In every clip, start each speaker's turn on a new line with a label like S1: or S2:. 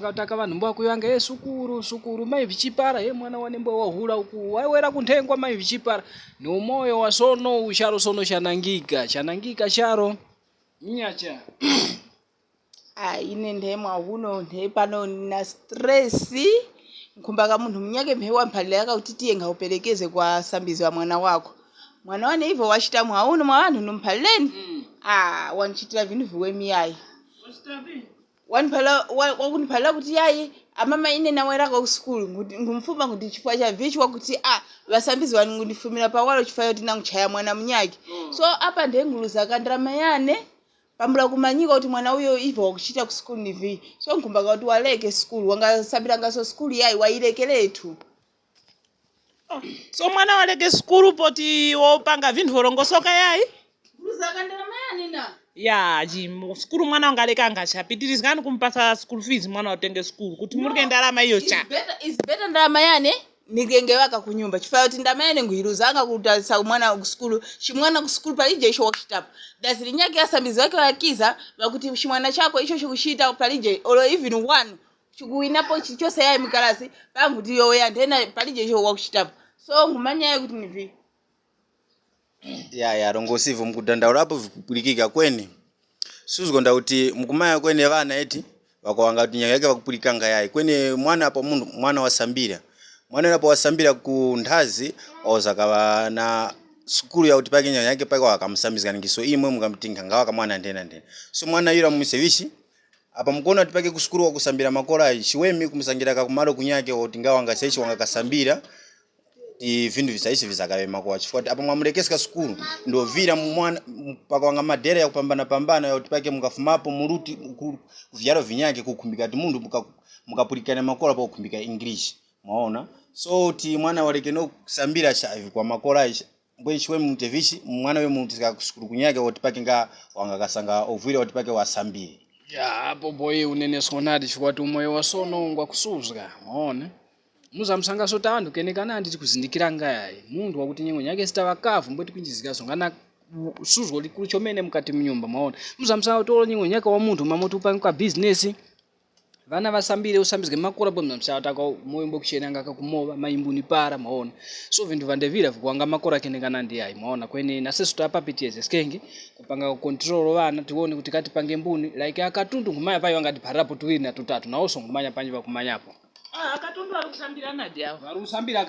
S1: Kataka vanhu mbo kuyanga sukuru mai vichipara mwana wane mbo wahula uku waiwera kuntengwa mai vichipara no moyo wa sono usharo sono chanangika charo nyacha
S2: ine ndemwa huno ndepano na stress nkumbaka munhu munyake mhewa mphalila yakauti ngaupelekeze kwa sambizi wa mwana wako mwana wane hivyo wachita mwauno mwa vanhu numphaleni wanchitira vinhu viwe miyayi wakuniphalila kuti yayi amama ine nawera ku school ngumfuma kuti chifukwa cha vichwa kuti vasambizi wanu ngundifumira pawalo chifukwa kuti nanguchaya mwana munyake so apa ndenguluza kandrama yane pambula kumanyika kuti mwana uyo hivyo wakuchita ku school nivi so nkumbaka kuti waleke school wangasambira ngaso school yayi wailekeletu
S3: so mwana waleke school poti wopanga vinhu vorongosoka yayi
S2: nguluza kandrama yane na
S3: ya skulu mwana wangaleka angachapitirizikani kumpasa school fees mwana utenge school kuti murike ndarama iyo cha
S2: is better ndarama yane nigenge waka kunyumba chifukwa kuti ndarama yane nguhiruzanga kutalisa mwana ku school chimwana ku school palije isho workshop dasiri nyake yasambizi wake wakiza vakuti chimwana chako icho chikushita palije olo even one chikuwinapo chichose yayi mikalasi pangu tiyo ya ndena palije isho workshop so ngumanya kuti nivi
S4: ya rongosivo mkudandaulapo vikupulikika kweni suzikonda kuti mkumaya kwene vana eti wakawanga kuti nyanga yake vakupulikanga yayi kweni mwana apo mundu mwana wasambira mwana apo wasambira ku nthazi ozakava na sukulu ya kuti pake nyanga yake pake wakamusambizikana ngiso imwe mukamtinga ngawa kamwana ndena so mwana yura mumisevishi apa mkuona kuti pake kusukulu wakusambira makola chiwemi kumusangira kumalo kunyake kuti ngawa ngasechi wanga kasambira vindu visaisi vizakavema kwa chifukwa apa mwamulekesika sukulu ndo vira mwana paka wanga madera ya kupambana ya utipake mukafumapo muruti kuvyaro vinyake kukumbika ti mundu mukapulikana makola pa kukumbika English maona so ti mwana waleke no kusambira chavi kwa makola mbwe chwe mtevishi mwana we mutika kusukulu kunyake utipake nga wanga kasanga ovira utipake wasambire
S1: ya apo boye unene sonadi chifukwa ti umoyo wa sono ngwa kusuzga maona muzamsanga sotandu kenekana nditi kuzindikira ngayi mundu wakuti nyengo nyake sitavakavu mboti kunjizikaso ngana suzgo likulu chomene mukati mnyumba maona muzamsanga tolo nyengo nyake wa mundu mamoti upange kwa business vana vasambire usambizike makola bwe mzamsanga taka moyo mbo kuchenanga kakumoba maimbuni para maona so vindu vandevira vikuanga makora kenekana ndi yayi maona kweni naseso tapapitieze skenge kupanga control vana tione kuti kati pange mbuni like akatundu ngumaya payo ngati parapo tuwiri na tutatu naoso ngumanya panje pakumanyapo
S3: akatundu arikusambira nadi awo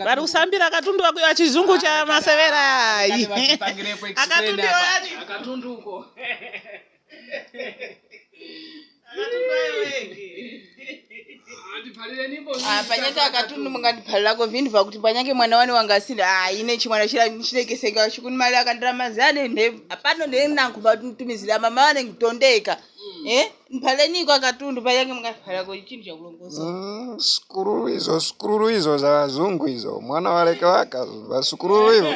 S1: varusambira
S3: akatundu wako wa chizungu cha masevera
S1: akatundu uko
S2: panyake akatundu mungandiphalilako vindu vakuti panyake mwana wane wangasinde ine chimwana chilekesenga chikuni mali akandiramazane nde apano ndenankuba tumizira mama wane ngitondeka mphaleniko akatundu panyake mungandiphalilako chinthu chakulongoza
S5: sukuru hizo za wazungu hizo mwana waleke waka vasukuru hivo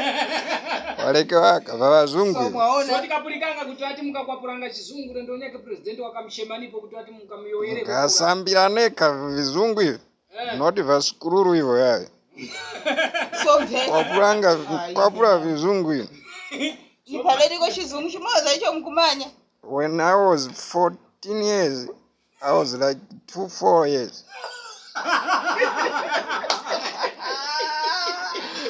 S5: waleke waka va wazungu
S1: so tikapulikanga kuti ati mukakwapuranga chizungu ndo nyake president wakamshemanipo kuti ati mukamyoyere
S5: kasambiraneka vizungu hivi noti vasukuru hivo yaye kwapura vizungu hivi
S2: mphaleniko chizungu chimoza icho mkumanya.
S5: When I was 14 years I was like 4 years.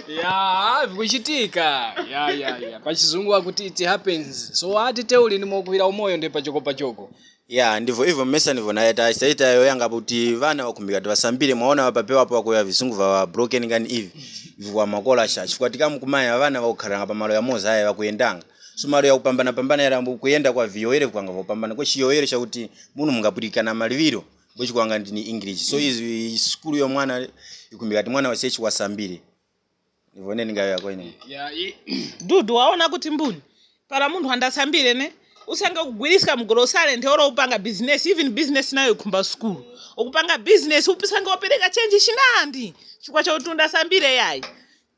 S1: ya vikuchitika ya pachizungu wakuti it happens so ati teuli ni mokuhira umoyo ndi pachoko
S4: ya ndivyo hivyo mmesa ndivyo naeta saita yoyanga kuti vana wakumbika vasambire mwaona wapapewa hapo wakoya visungu va broken ngani hivi vwa makola sha chifukwa tikamkumanya vana vakukharanga pamalo ya moza haya vakuyendanga so malo ya kupambana yara kuyenda kwa viyoere kwanga kupambana kwa chiyoere cha kuti muno mungapulikana maliviro bwechi kwanga ndini English so izi skulu yo mwana ikumbika ti mwana wasechi wasambire ndivyo ningayo yako ine
S3: dudu waona kuti mbuni para mundu andasambire ne usanga kugwirisika mgrosare ndoro upanga business even business nayo kumba school ukupanga business upisanga opereka change chinandi chikwa cha utunda sambire yayi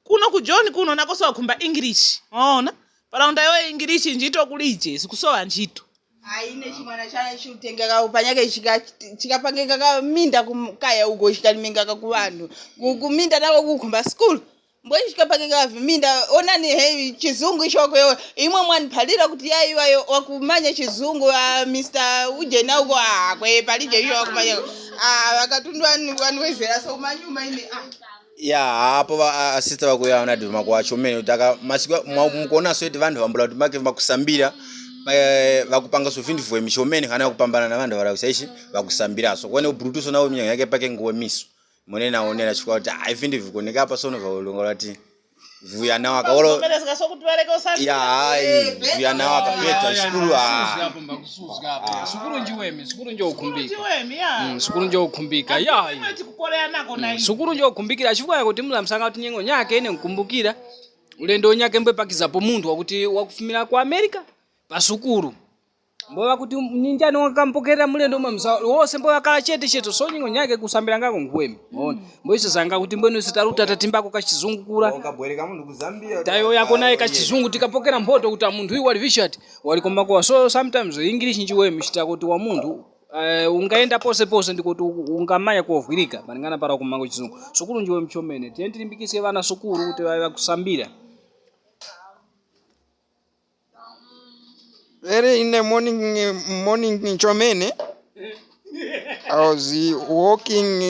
S3: kuno ku John kuno nakoso kumba English waona para unda yo English njito kulije sikusowa njito
S2: ine chimwana chane chutenga ka upanyake chikapangeka ka minda kumkaya uko chikalimenga ka ku vanhu kuminda nako kukhomba school mbwe chikapake kaviminda onani he chizungu ichoko imwe mwaniphalira kuti yayiwayo wakumanya chizungu Mr. Ujena uko kwe palije iyo wakumanya wakatundu waniwezera so manyuma ine
S4: ya hapo asista vakuyaona ndi makuachomene utaka masiku mukuona so eti vanhu vambula kuti make vakusambira vakupanga so vindu vwe mishomene kana kupambana na vanhu varakusaishi vakusambira so kwene ubrutuso nawo minyanga yake pake nguwe miso monena onera chikwa kuti ai vindu vikuoneka apa sono vaulongola kuti vuya nawo akaolo ya vuya nawo akapeta skulu
S1: sukuru njiwemi sukuru njo ukumbika sukuru njo ukumbika ya sukuru njo ukumbikira chifukwa kuti mlamsanga kuti nyengo nyake ine nkumbukira ulendo nyake mbwe pakizapo munthu wakuti wakufumira ku America pa sukuru mbowa kuti ninjani wakampokerera mulendo mamsa wose mbowa kala chete cheto so nyingo nyake kusambira ngako nguwemi unaona mboiso zanga kuti mbwenu sitaruta tatimbako kachizungu kula
S4: ukabwereka mundu ku Zambia
S1: tayo yako naye kachizungu tikapokera mboto kuti munthu uyu wali vishat wali komako so sometimes English njiwemi chita kuti wa munthu ungaenda pose ndikuti ungamanya kuovwirika paningana para kumango chizungu sukuru njiwemi chomene tiyentilimbikise vana sukuru kuti vakusambira.
S5: Early in the morning Chomene, I was walking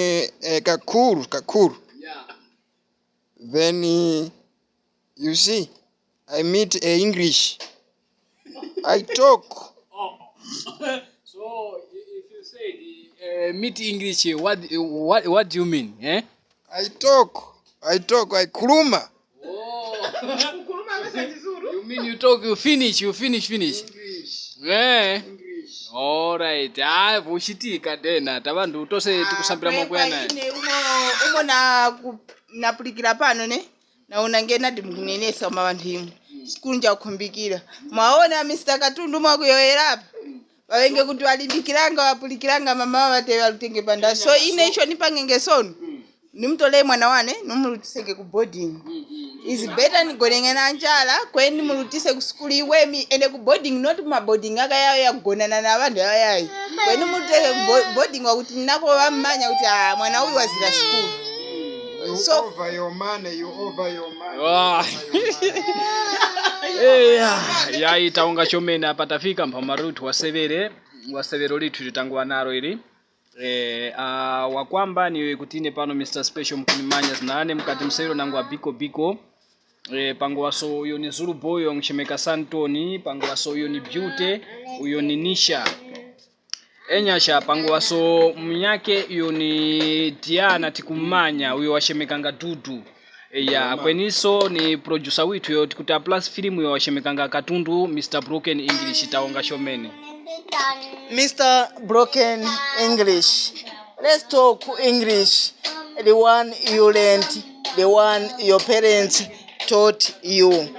S5: Kakuru.
S1: Yeah.
S5: Then you see, I meet English. I talk.
S1: Oh. So if you say meet English, what do you mean? Eh?
S5: I talk. I kuruma.
S1: Oh. You mean you talk, you finish. English. Yeah. English. All right. Bushitika tena. Tabandu tose tikusambira mangwana.
S2: Ine umo na pulikira pano ne. Na unangena ndimunenesa mabantu imwe. Skulu nja kumbikira. Mwaona Mr. Katundu mwakuyoyera apa. Bawenge kuti walimbikiranga wapulikiranga mama wate walutenge panda. So ine icho nipangenge sono. Nimtole mwana wane numulutiseke ku boarding. Is better nigonengena njala kweni mulutise ku school iwemi ende ku boarding not ma boarding aka yayo yagonana na vandu yayi kweni mulutise ku boarding wakuti nako vamanya kuti mwana uyu wazira school.
S5: So over your money.
S1: Ya itaunga chomena patafika mpamarutu wasevere litu litangwa naro ili wakwamba ni kutine pano Mr. Special mkunimanya zinane mkati msairo nangu biko pango waso uyo ni Zulu Boy ngchemeka Santoni pango waso uyo ni Beauty uyo ni Nisha enyasha pango waso mnyake uyo ni Diana tikumanya uyo washemekanga Dudu ya kweniso ni producer witu yo tikuta plus film yo washemekanga Katundu Mr. Broken English taonga shomene.
S6: Mr. Broken English, let's talk English, the one you learned, the one your parents taught you.